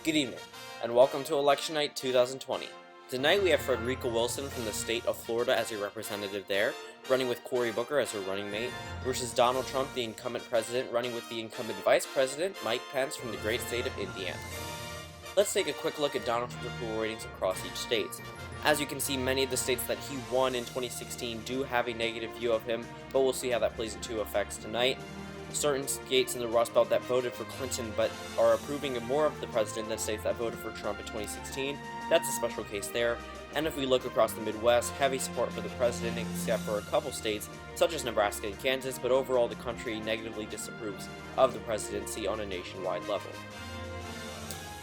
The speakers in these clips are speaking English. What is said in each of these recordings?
Good evening, and welcome to Election Night 2020. Tonight we have Frederica Wilson from the state of Florida as a representative there, running with Cory Booker as her running mate, versus Donald Trump, the incumbent president, running with the incumbent vice president, Mike Pence, from the great state of Indiana. Let's take a quick look at Donald Trump's approval ratings across each state. As you can see, many of the states that he won in 2016 do have a negative view of him, but we'll see how that plays into effects tonight. Certain states in the Rust Belt that voted for Clinton but are approving more of the president than states that voted for Trump in 2016, that's a special case there. And if we look across the Midwest, heavy support for the president except for a couple states such as Nebraska and Kansas, but overall the country negatively disapproves of the presidency on a nationwide level.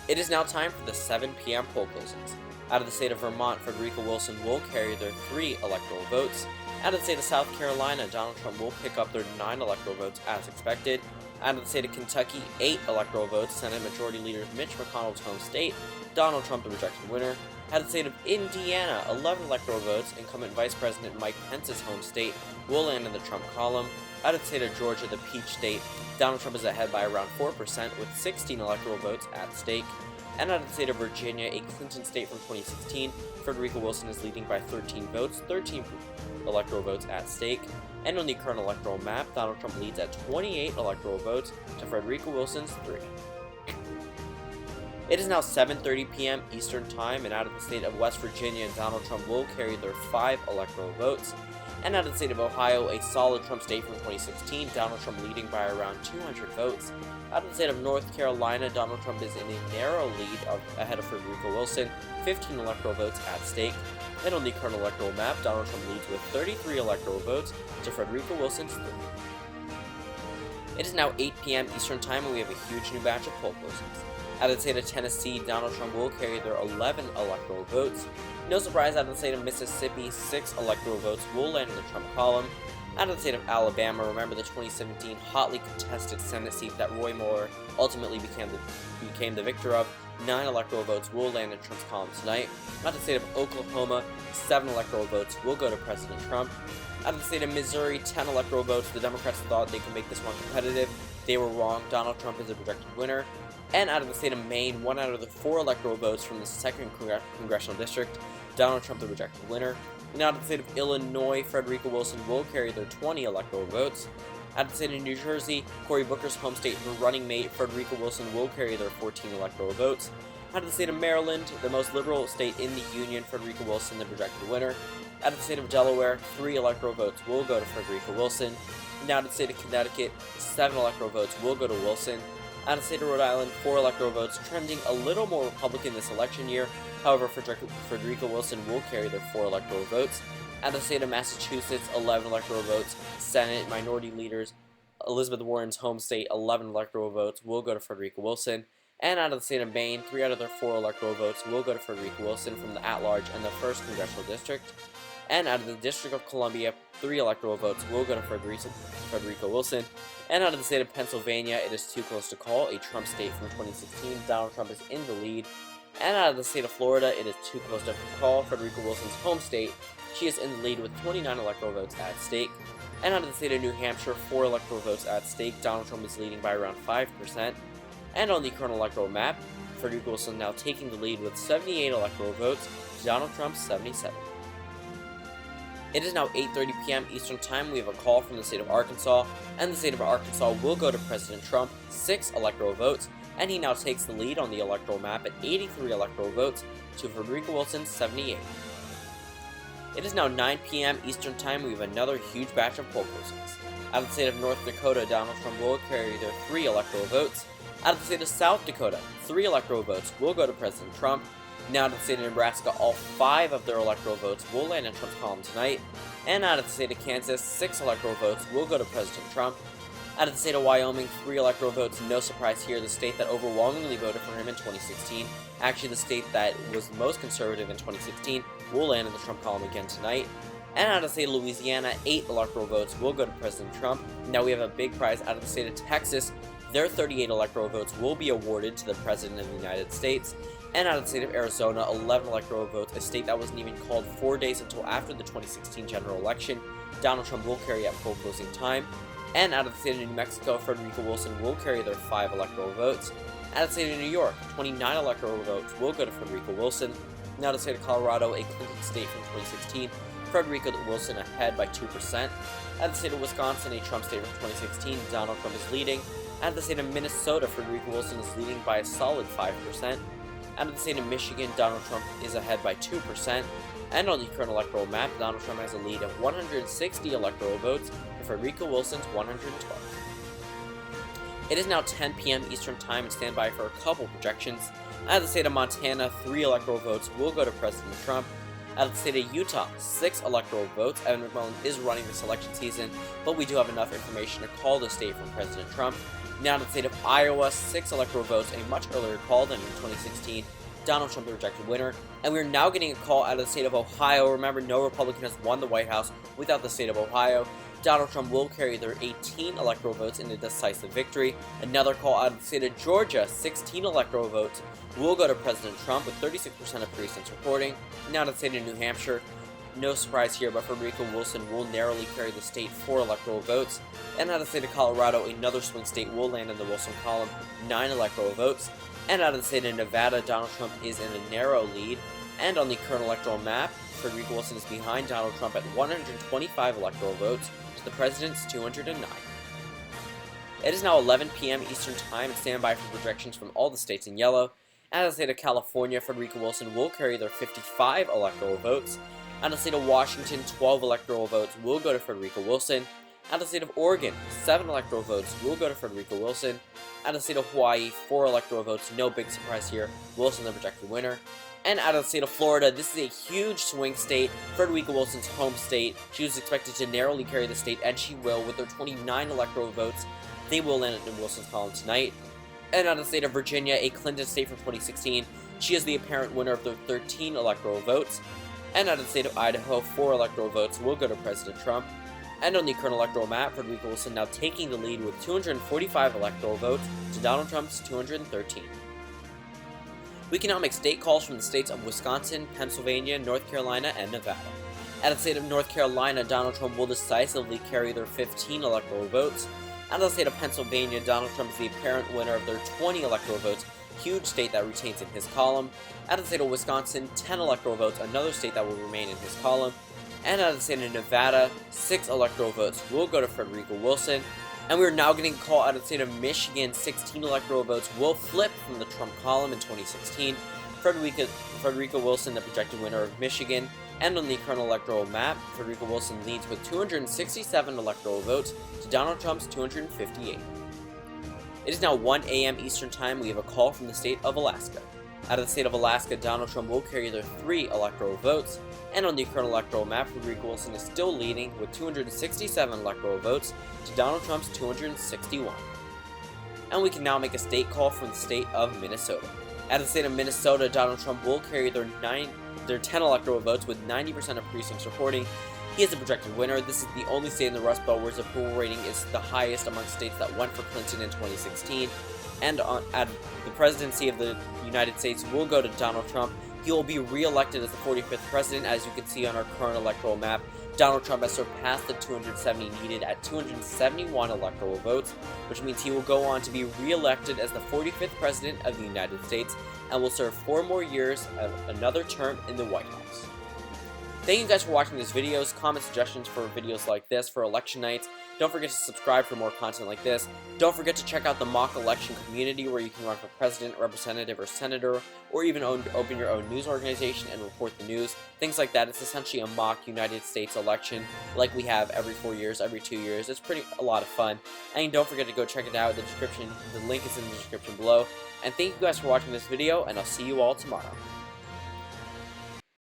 It is now time for the 7 p.m. poll closings. Out of the state of Vermont, Frederica Wilson will carry their 3 electoral votes. Out of the state of South Carolina, Donald Trump will pick up their 9 electoral votes as expected. Out of the state of Kentucky, 8 electoral votes, Senate Majority Leader Mitch McConnell's home state, Donald Trump the projected winner. Out of the state of Indiana, 11 electoral votes, incumbent Vice President Mike Pence's home state, will land in the Trump column. Out of the state of Georgia, the Peach State, Donald Trump is ahead by around 4% with 16 electoral votes at stake. And out of the state of Virginia, a Clinton state from 2016, Frederica Wilson is leading by 13 votes, 13 electoral votes at stake. And on the current electoral map, Donald Trump leads at 28 electoral votes to Frederica Wilson's 3. It is now 7:30 p.m. Eastern Time, and out of the state of West Virginia, Donald Trump will carry their 5 electoral votes. And out of the state of Ohio, a solid Trump state from 2016, Donald Trump leading by around 200 votes. Out of the state of North Carolina, Donald Trump is in a narrow lead ahead of Frederica Wilson, 15 electoral votes at stake. And on the current electoral map, Donald Trump leads with 33 electoral votes to Frederica Wilson's 3. It is now 8 p.m. Eastern Time, and we have a huge new batch of poll closings. Out of the state of Tennessee, Donald Trump will carry their 11 electoral votes. No surprise, out of the state of Mississippi, 6 electoral votes will land in the Trump column. Out of the state of Alabama, remember the 2017 hotly contested Senate seat that Roy Moore ultimately became the victor of, 9 electoral votes will land in Trump's column tonight. Out of the state of Oklahoma, 7 electoral votes will go to President Trump. Out of the state of Missouri, 10 electoral votes. The Democrats thought they could make this one competitive. They were wrong. Donald Trump is the projected winner. And out of the state of Maine, 1 out of the 4 electoral votes from the 2nd congressional district, Donald Trump the projected winner. And out of the state of Illinois, Frederica Wilson will carry their 20 electoral votes. Out of the state of New Jersey, Cory Booker's home state, her running mate, Frederica Wilson, will carry their 14 electoral votes. Out of the state of Maryland, the most liberal state in the Union, Frederica Wilson, the projected winner. Out of the state of Delaware, 3 electoral votes will go to Frederica Wilson. And out of the state of Connecticut, 7 electoral votes will go to Wilson. Out of the state of Rhode Island, 4 electoral votes, trending a little more Republican this election year. However, Frederica Wilson will carry their 4 electoral votes. Out of the state of Massachusetts, 11 electoral votes. Senate Minority Leaders Elizabeth Warren's home state, 11 electoral votes will go to Frederica Wilson. And out of the state of Maine, 3 out of their 4 electoral votes will go to Frederica Wilson from the at-large and the 1st congressional district. And out of the District of Columbia, 3 electoral votes will go to Frederica Wilson. And out of the state of Pennsylvania, it is too close to call, a Trump state from 2016. Donald Trump is in the lead. And out of the state of Florida, it is too close to call, Frederica Wilson's home state. She is in the lead with 29 electoral votes at stake. And out of the state of New Hampshire, 4 electoral votes at stake. Donald Trump is leading by around 5%. And on the current electoral map, Frederica Wilson now taking the lead with 78 electoral votes to Donald Trump's 77. It is now 8:30 p.m. Eastern Time. We have a call from the state of Arkansas, and the state of Arkansas will go to President Trump, 6 electoral votes, and he now takes the lead on the electoral map at 83 electoral votes to Frederica Wilson's 78. It is now 9 p.m. Eastern Time. We have another huge batch of poll closings. Out of the state of North Dakota, Donald Trump will carry their 3 electoral votes. Out of the state of South Dakota, 3 electoral votes will go to President Trump. Now, out of the state of Nebraska, all 5 of their electoral votes will land in Trump's column tonight. And out of the state of Kansas, 6 electoral votes will go to President Trump. Out of the state of Wyoming, 3 electoral votes, no surprise here, the state that overwhelmingly voted for him in 2016. Actually, the state that was the most conservative in 2016 will land in the Trump column again tonight. And out of the state of Louisiana, 8 electoral votes will go to President Trump. Now we have a big prize out of the state of Texas. Their 38 electoral votes will be awarded to the President of the United States. And out of the state of Arizona, 11 electoral votes, a state that wasn't even called 4 days until after the 2016 general election. Donald Trump will carry at poll closing time. And out of the state of New Mexico, Frederica Wilson will carry their 5 electoral votes. Out of the state of New York, 29 electoral votes will go to Frederica Wilson. Now to the state of Colorado, a Clinton state from 2016, Frederica Wilson ahead by 2%. Out of the state of Wisconsin, a Trump state from 2016, Donald Trump is leading. Out of the state of Minnesota, Frederica Wilson is leading by a solid 5%. Out of the state of Michigan, Donald Trump is ahead by 2%. And on the current electoral map, Donald Trump has a lead of 160 electoral votes to Frederica Wilson's 112. It is now 10 p.m. Eastern Time, and stand by for a couple projections. Out of the state of Montana, 3 electoral votes will go to President Trump. Out of the state of Utah, 6 electoral votes. Evan McMullin is running this election season, but we do have enough information to call the state from President Trump. Now to the state of Iowa, 6 electoral votes, a much earlier call than in 2016. Donald Trump, the projected winner. And we're now getting a call out of the state of Ohio. Remember, no Republican has won the White House without the state of Ohio. Donald Trump will carry their 18 electoral votes in a decisive victory. Another call out of the state of Georgia, 16 electoral votes will go to President Trump, with 36% of precincts reporting. Now to the state of New Hampshire, no surprise here, but Frederica Wilson will narrowly carry the state 4 electoral votes. And out of the state of Colorado, another swing state will land in the Wilson column, 9 electoral votes. And out of the state of Nevada, Donald Trump is in a narrow lead. And on the current electoral map, Frederica Wilson is behind Donald Trump at 125 electoral votes to the president's 209. It is now 11 p.m. Eastern Time, and stand by for projections from all the states in yellow. Out of the state of California, Frederica Wilson will carry their 55 electoral votes. Out of the state of Washington, 12 electoral votes will go to Frederica Wilson. Out of the state of Oregon, 7 electoral votes will go to Frederica Wilson. Out of the state of Hawaii, 4 electoral votes, no big surprise here, Wilson the projected winner. And out of the state of Florida, this is a huge swing state, Frederica Wilson's home state. She was expected to narrowly carry the state, and she will, with her 29 electoral votes. They will land in Wilson's column tonight. And out of the state of Virginia, a Clinton state from 2016, she is the apparent winner of the 13 electoral votes. And out of the state of Idaho, 4 electoral votes will go to President Trump. And on the current electoral map, Frederica Wilson now taking the lead with 245 electoral votes to Donald Trump's 213. We can now make state calls from the states of Wisconsin, Pennsylvania, North Carolina, and Nevada. Out of the state of North Carolina, Donald Trump will decisively carry their 15 electoral votes. Out of the state of Pennsylvania, Donald Trump is the apparent winner of their 20 electoral votes, huge state that retains in his column. Out of the state of Wisconsin, 10 electoral votes, another state that will remain in his column. And out of the state of Nevada, 6 electoral votes will go to Frederica Wilson. And we're now getting a call out of the state of Michigan, 16 electoral votes will flip from the Trump column in 2016. Frederica Wilson, the projected winner of Michigan. And on the current electoral map, Frederica Wilson leads with 267 electoral votes to Donald Trump's 258. It is now 1 a.m. Eastern Time. We have a call from the state of Alaska. Out of the state of Alaska, Donald Trump will carry their 3 electoral votes. And on the current electoral map, Frederica Wilson is still leading with 267 electoral votes to Donald Trump's 261. And we can now make a state call from the state of Minnesota. Out of the state of Minnesota, Donald Trump will carry their 10 electoral votes with 90% of precincts reporting. He is the projected winner. This is the only state in the Rust Belt where his approval rating is the highest among states that went for Clinton in 2016. And at the presidency of the United States will go to Donald Trump. He will be re-elected as the 45th president. As you can see on our current electoral map, Donald Trump has surpassed the 270 needed at 271 electoral votes, which means he will go on to be re-elected as the 45th president of the United States and will serve 4 more years of another term in the White House. Thank you guys for watching these videos. Comment suggestions for videos like this for election nights. Don't forget to subscribe for more content like this. Don't forget to check out the mock election community where you can run for president, representative, or senator, or even open your own news organization and report the news. Things like that. It's essentially a mock United States election like we have every 4 years, every 2 years. It's a lot of fun. And don't forget to go check it out. The link is in the description below. And thank you guys for watching this video, and I'll see you all tomorrow.